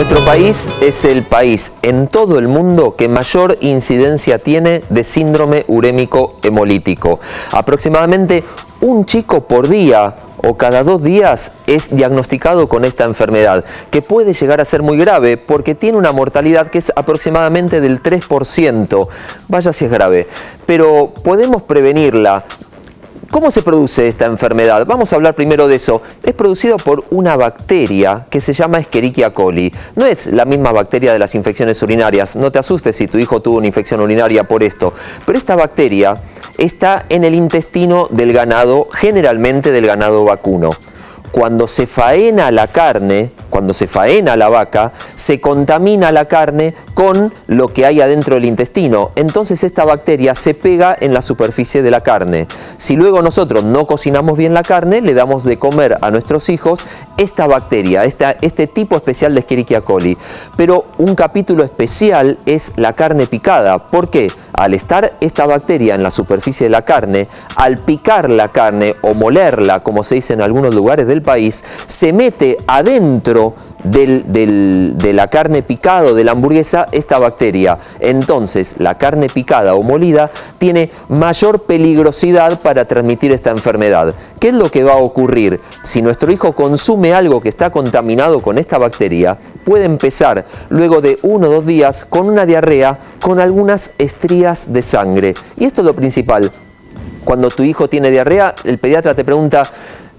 Nuestro país es el país en todo el mundo que mayor incidencia tiene de síndrome urémico hemolítico. Aproximadamente un chico por día o cada 2 días es diagnosticado con esta enfermedad, que puede llegar a ser muy grave porque tiene una mortalidad que es aproximadamente del 3%. Vaya si es grave, pero podemos prevenirla. ¿Cómo se produce esta enfermedad? Vamos a hablar primero de eso. Es producido por una bacteria que se llama Escherichia coli. No es la misma bacteria de las infecciones urinarias. No te asustes si tu hijo tuvo una infección urinaria por esto. Pero esta bacteria está en el intestino del ganado, generalmente del ganado vacuno. Cuando se faena la carne, cuando se faena la vaca, se contamina la carne con lo que hay adentro del intestino. Entonces esta bacteria se pega en la superficie de la carne. Si luego nosotros no cocinamos bien la carne, le damos de comer a nuestros hijos esta bacteria, este tipo especial de Escherichia coli. Pero un capítulo especial es la carne picada. ¿Por qué? Al estar esta bacteria en la superficie de la carne, al picar la carne o molerla, como se dice en algunos lugares del país, se mete adentro de la carne picada o de la hamburguesa esta bacteria. Entonces la carne picada o molida tiene mayor peligrosidad para transmitir esta enfermedad. ¿Qué es lo que va a ocurrir? Si nuestro hijo consume algo que está contaminado con esta bacteria, puede empezar luego de 1 o 2 días con una diarrea con algunas estrías de sangre. Y esto es lo principal. Cuando tu hijo tiene diarrea, el pediatra te pregunta: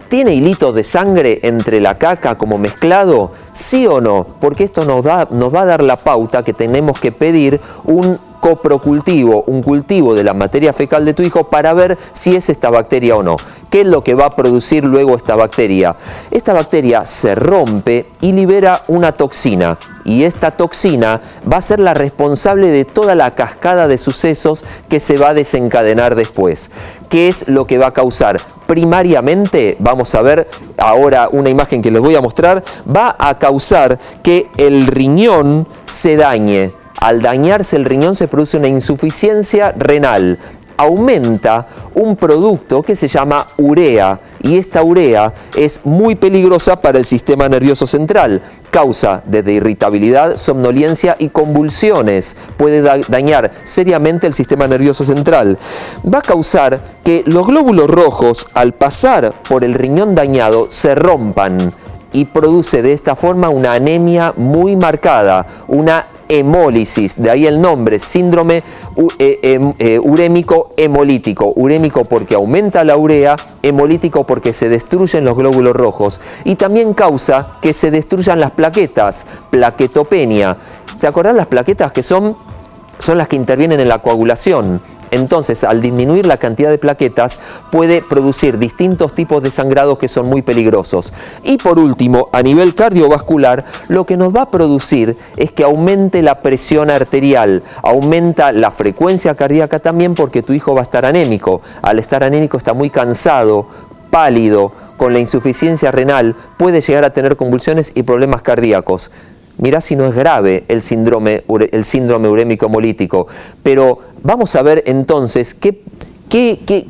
¿tiene hilitos de sangre entre la caca como mezclado? ¿Sí o no? Porque esto nos va a dar la pauta que tenemos que pedir un coprocultivo, un cultivo de la materia fecal de tu hijo para ver si es esta bacteria o no. ¿Qué es lo que va a producir luego esta bacteria? Esta bacteria se rompe y libera una toxina. Y esta toxina va a ser la responsable de toda la cascada de sucesos que se va a desencadenar después. ¿Qué es lo que va a causar? Primariamente, vamos a ver ahora una imagen que les voy a mostrar, va a causar que el riñón se dañe. Al dañarse el riñón se produce una insuficiencia renal. Aumenta un producto que se llama urea, y esta urea es muy peligrosa para el sistema nervioso central. Causa desde irritabilidad, somnolencia y convulsiones. Puede dañar seriamente el sistema nervioso central. Va a causar que los glóbulos rojos, al pasar por el riñón dañado, se rompan y produce de esta forma una anemia muy marcada, una hemólisis, de ahí el nombre, síndrome urémico hemolítico. Urémico porque aumenta la urea, hemolítico porque se destruyen los glóbulos rojos. Y también causa que se destruyan las plaquetas, plaquetopenia. ¿Te acordás las plaquetas que son las que intervienen en la coagulación? Entonces, al disminuir la cantidad de plaquetas, puede producir distintos tipos de sangrados que son muy peligrosos. Y por último, a nivel cardiovascular, lo que nos va a producir es que aumente la presión arterial, aumenta la frecuencia cardíaca también, porque tu hijo va a estar anémico. Al estar anémico está muy cansado, pálido, con la insuficiencia renal, puede llegar a tener convulsiones y problemas cardíacos. Mirá si no es grave el síndrome urémico hemolítico. Pero vamos a ver entonces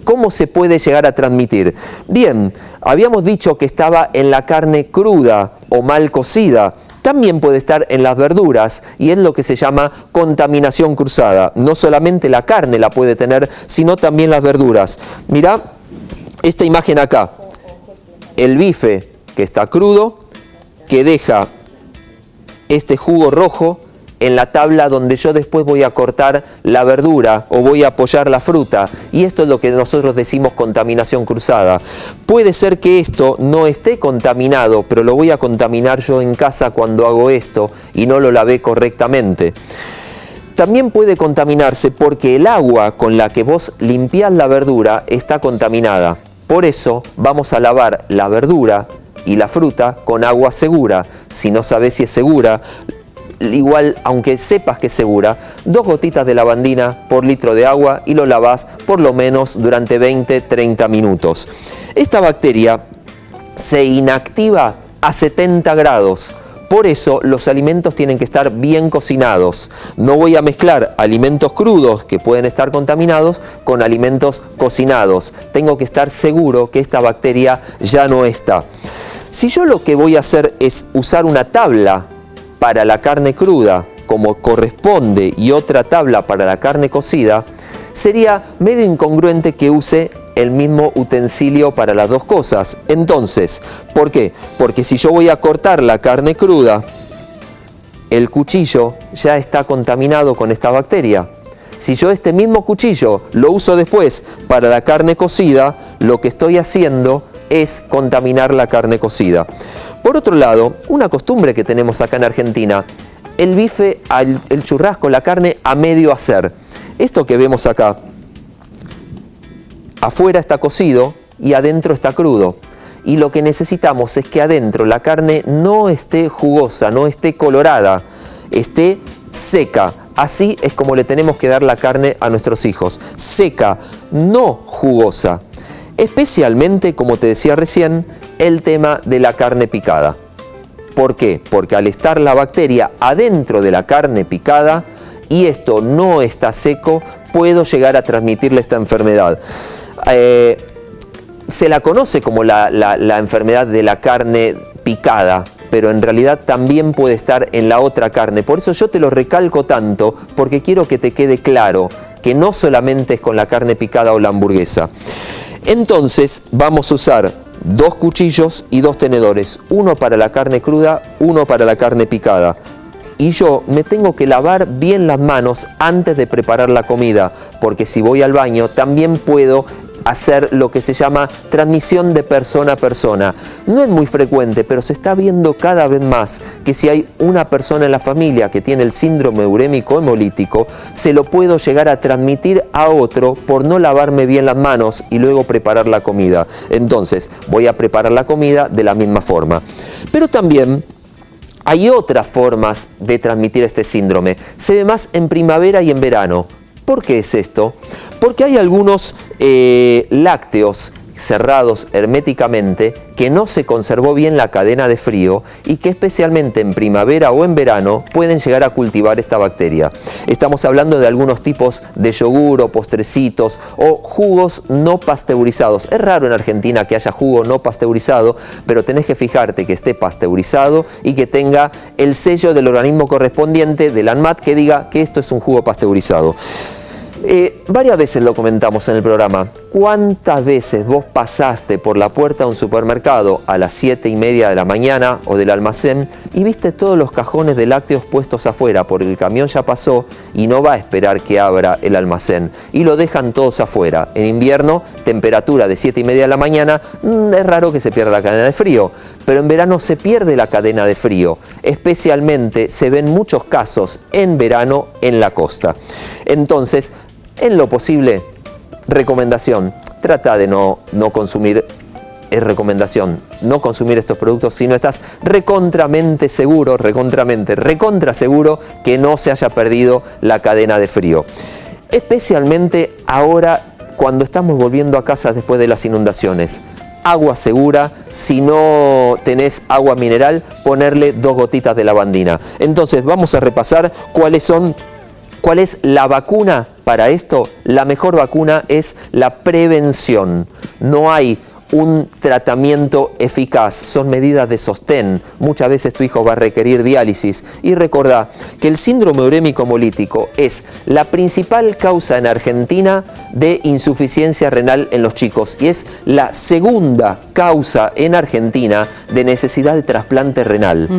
cómo se puede llegar a transmitir. Bien, habíamos dicho que estaba en la carne cruda o mal cocida. También puede estar en las verduras y es lo que se llama contaminación cruzada. No solamente la carne la puede tener, sino también las verduras. Mirá esta imagen acá. El bife que está crudo, que deja este jugo rojo en la tabla donde yo después voy a cortar la verdura o voy a apoyar la fruta. Y esto es lo que nosotros decimos contaminación cruzada. Puede ser que esto no esté contaminado, pero lo voy a contaminar yo en casa cuando hago esto y no lo lavé correctamente. También puede contaminarse porque el agua con la que vos limpiás la verdura está contaminada. Por eso vamos a lavar la verdura y la fruta con agua segura. Si no sabes si es segura, igual, aunque sepas que es segura, 2 gotitas de lavandina por litro de agua y lo lavas por lo menos durante 20-30 minutos. Esta bacteria se inactiva a 70 grados. Por eso los alimentos tienen que estar bien cocinados. No voy a mezclar alimentos crudos que pueden estar contaminados con alimentos cocinados. Tengo que estar seguro que esta bacteria ya no está. Si yo lo que voy a hacer es usar una tabla para la carne cruda, como corresponde, y otra tabla para la carne cocida, sería medio incongruente que use el mismo utensilio para las dos cosas. Entonces, ¿por qué? Porque si yo voy a cortar la carne cruda, el cuchillo ya está contaminado con esta bacteria. Si yo este mismo cuchillo lo uso después para la carne cocida, lo que estoy haciendo es contaminar la carne cocida. Por otro lado, una costumbre que tenemos acá en Argentina, el bife, el churrasco, la carne a medio hacer. Esto que vemos acá, afuera está cocido y adentro está crudo. Y lo que necesitamos es que adentro la carne no esté jugosa, no esté colorada, esté seca. Así es como le tenemos que dar la carne a nuestros hijos. Seca, no jugosa. Especialmente, como te decía recién, el tema de la carne picada. ¿Por qué? Porque al estar la bacteria adentro de la carne picada y esto no está seco, puedo llegar a transmitirle esta enfermedad. Se la conoce como la enfermedad de la carne picada, pero en realidad también puede estar en la otra carne. Por eso yo te lo recalco tanto, porque quiero que te quede claro que no solamente es con la carne picada o la hamburguesa. Entonces vamos a usar 2 cuchillos y 2 tenedores, uno para la carne cruda, uno para la carne picada. Y yo me tengo que lavar bien las manos antes de preparar la comida, porque si voy al baño también puedo hacer lo que se llama transmisión de persona a persona. No es muy frecuente, pero se está viendo cada vez más que si hay una persona en la familia que tiene el síndrome urémico hemolítico, se lo puedo llegar a transmitir a otro por no lavarme bien las manos y luego preparar la comida. Entonces, voy a preparar la comida de la misma forma. Pero también hay otras formas de transmitir este síndrome. Se ve más en primavera y en verano. ¿Por qué es esto? Porque hay algunos lácteos cerrados herméticamente que no se conservó bien la cadena de frío y que especialmente en primavera o en verano pueden llegar a cultivar esta bacteria. Estamos hablando de algunos tipos de yogur o postrecitos o jugos no pasteurizados. Es raro en Argentina que haya jugo no pasteurizado, pero tenés que fijarte que esté pasteurizado y que tenga el sello del organismo correspondiente del ANMAT que diga que esto es un jugo pasteurizado. Varias veces lo comentamos en el programa. ¿Cuántas veces vos pasaste por la puerta de un supermercado a las 7:30 de la mañana o del almacén y viste todos los cajones de lácteos puestos afuera porque el camión ya pasó y no va a esperar que abra el almacén y lo dejan todos afuera? En invierno, temperatura de 7:30 de la mañana, es raro que se pierda la cadena de frío, pero en verano se pierde la cadena de frío. Especialmente se ven muchos casos en verano en la costa. Entonces, en lo posible, recomendación, trata de no consumir, es recomendación, no consumir estos productos si no estás recontra seguro que no se haya perdido la cadena de frío. Especialmente ahora cuando estamos volviendo a casa después de las inundaciones. Agua segura, si no tenés agua mineral, ponerle 2 gotitas de lavandina. Entonces vamos a repasar cuál es la vacuna para esto. La mejor vacuna es la prevención. No hay un tratamiento eficaz, son medidas de sostén. Muchas veces tu hijo va a requerir diálisis. Y recordá que el síndrome urémico hemolítico es la principal causa en Argentina de insuficiencia renal en los chicos y es la segunda causa en Argentina de necesidad de trasplante renal.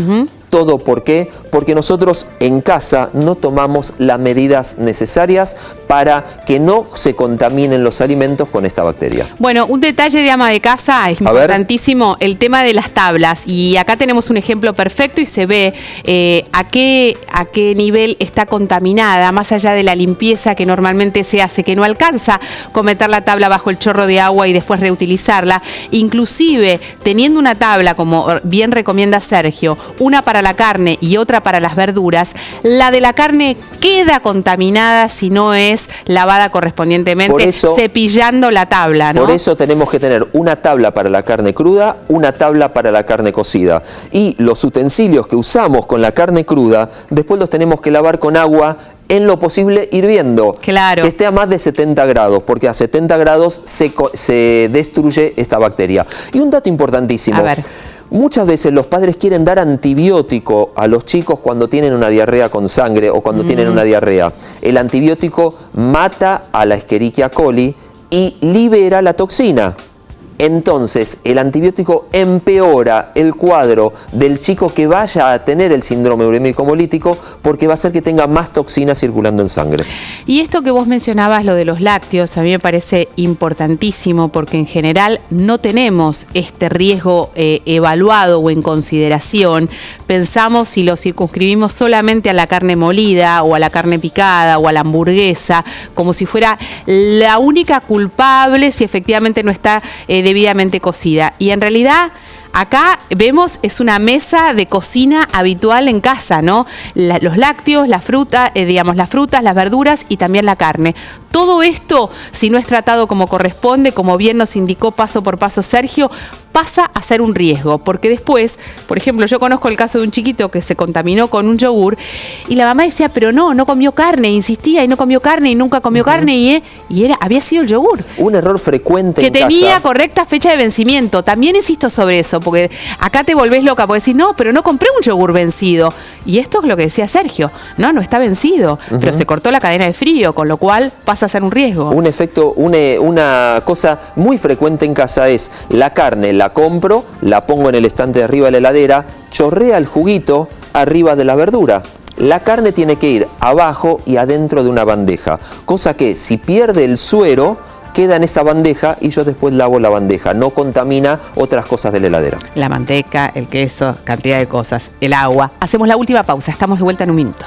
¿Todo por qué? Porque nosotros en casa no tomamos las medidas necesarias para que no se contaminen los alimentos con esta bacteria. Bueno, un detalle de ama de casa es importantísimo, el tema de las tablas. Y acá tenemos un ejemplo perfecto y se ve a qué nivel está contaminada, más allá de la limpieza que normalmente se hace, que no alcanza con meter la tabla bajo el chorro de agua y después reutilizarla. Inclusive, teniendo una tabla, como bien recomienda Sergio, una para la carne y otra para las verduras, la de la carne queda contaminada si no es lavada correspondientemente, cepillando la tabla, ¿no? Por eso tenemos que tener una tabla para la carne cruda, una tabla para la carne cocida. Y los utensilios que usamos con la carne cruda, después los tenemos que lavar con agua, en lo posible hirviendo, claro, que esté a más de 70 grados, porque a 70 grados se destruye esta bacteria. Y un dato importantísimo. A ver. Muchas veces los padres quieren dar antibiótico a los chicos cuando tienen una diarrea con sangre o cuando tienen una diarrea. El antibiótico mata a la Escherichia coli y libera la toxina. Entonces, el antibiótico empeora el cuadro del chico que vaya a tener el síndrome urémico hemolítico porque va a hacer que tenga más toxina circulando en sangre. Y esto que vos mencionabas, lo de los lácteos, a mí me parece importantísimo porque en general no tenemos este riesgo evaluado o en consideración. Pensamos y lo circunscribimos solamente a la carne molida o a la carne picada o a la hamburguesa, como si fuera la única culpable si efectivamente no está debidamente cocida. Y en realidad acá vemos, es una mesa de cocina habitual en casa, ¿no? Los lácteos, la fruta, las frutas, las verduras y también la carne. Todo esto, si no es tratado como corresponde, como bien nos indicó paso por paso Sergio, pasa a ser un riesgo, porque después, por ejemplo, yo conozco el caso de un chiquito que se contaminó con un yogur y la mamá decía, pero no comió carne, insistía y no comió carne y nunca comió carne había sido el yogur. Un error frecuente que en casa. tenía correcta fecha de vencimiento. También insisto sobre eso, porque acá te volvés loca, porque decís, no, pero no compré un yogur vencido. Y esto es lo que decía Sergio, no está vencido, pero se cortó la cadena de frío, con lo cual pasa a ser un riesgo. Un efecto, una cosa muy frecuente en casa es la carne, la compro, la pongo en el estante de arriba de la heladera, chorrea el juguito arriba de la verdura. La carne tiene que ir abajo y adentro de una bandeja, cosa que si pierde el suero, queda en esa bandeja y yo después lavo la bandeja, no contamina otras cosas de la heladera. La manteca, el queso, cantidad de cosas, el agua. Hacemos la última pausa, estamos de vuelta en un minuto.